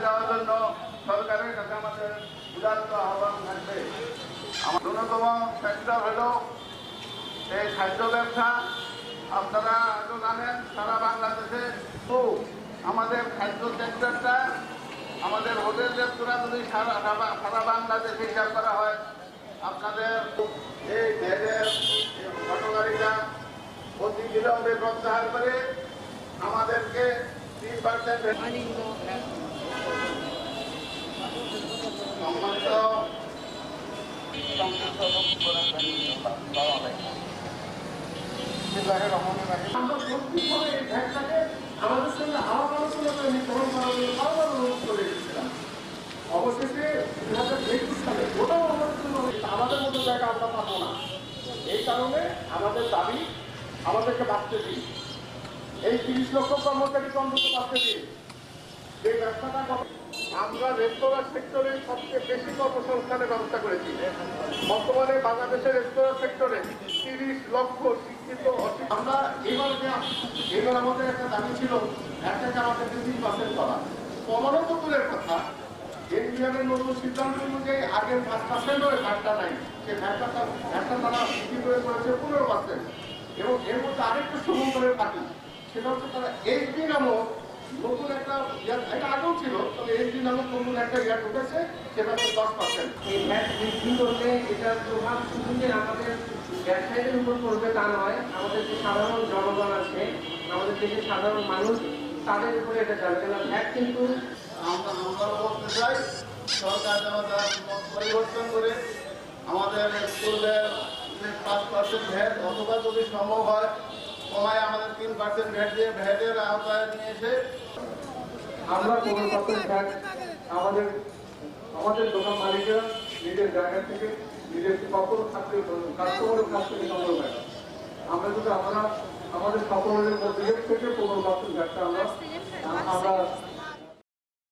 দেওয়ার জন্য সরকারের কাছে আমাদের উদারত আহ্বান থাকবে। আমার ন্যূনতম সেক্টর হল এই খাদ্য ব্যবসা। আপনারা তো জানেন সারা বাংলাদেশে আমাদের খাদ্য সেক্টরটা, আমাদের হোটেল রেস্তোরাঁ যদি সারা বাংলাদেশে হিসাব করা হয়, আপনাদের এই ভ্যাটের অটোগাড়িটা অতি বিলম্বে প্রত্যাহার করে আমাদেরকে 3% সম্মানিত আমাদের সঙ্গে আলাপ আলোচনা করে গ্রহণ করার জন্য বারবার অনুরোধ করে এসেছিলাম। অবশেষে 2021 সালে ওটাও আমাদের জন্য আমাদের মতো জায়গা আমরা পাবো না। এই কারণে আমাদের দাবি আমাদেরকে বাঁচতে দিন, এই 30 লক্ষ কর্মচারীকে অন্তত বাঁচতে দিন। যে ব্যবসাটা আমরা রেস্তোরাঁ সেক্টরে সবচেয়ে বেশি কর্মসংস্থানের ব্যবস্থা করেছি। বর্তমানে বাংলাদেশের রেস্তোরাঁ সেক্টরে 30 লক্ষ শিক্ষিত। আমরা এবার আমাদের একটা দাবি ছিল একটাকে আমাদেরকে 3% করা, কমানো তো দূরের কথা। এনবিআরের নতুন সিদ্ধান্ত অনুযায়ী আগের 5% ভ্যাটটা নাই, সে ভ্যাটটা তারা বৃদ্ধি করে করেছে 15%। এবং এর মধ্যে আরেকটা সমন্বয়ের পার্টি, সেটা হচ্ছে তারা এইচডি নামক নতুন একটা এটা আগেও ছিল, তবে এইচডি নামক নতুন একটা ইয়ার ঢুকেছে, সেটা হচ্ছে 10%। এই ভ্যাট বৃদ্ধি করলে এটার প্রভাব শুধু যে আমাদের ব্যবসায়ীদের উপর পড়বে তা নয়, আমাদের যে সাধারণ জনগণ আছে, আমাদের দেশের সাধারণ মানুষ, তাদের উপরে এটা যাবে। কেন ভ্যাট কিন্তু আমরা বলতে চাই সরকার পরিবর্তন করে আমাদের পূর্বের 5% ভ্যাট অথবা যদি সম্ভব হয় কমায় আমাদের 3% ভ্যাট দিয়ে ভ্যাটের আওতায় নিয়ে এসে আমরা 15% ভ্যাট আমাদের দোকান মালিকরা নিজের জায়গা থেকে নিজের সকল কাস্টমারের কাছ থেকে সংগ্রহ করে। আমরা যদি আমাদের সকলের মধ্যে থেকে 15% ভ্যাটটা আমরা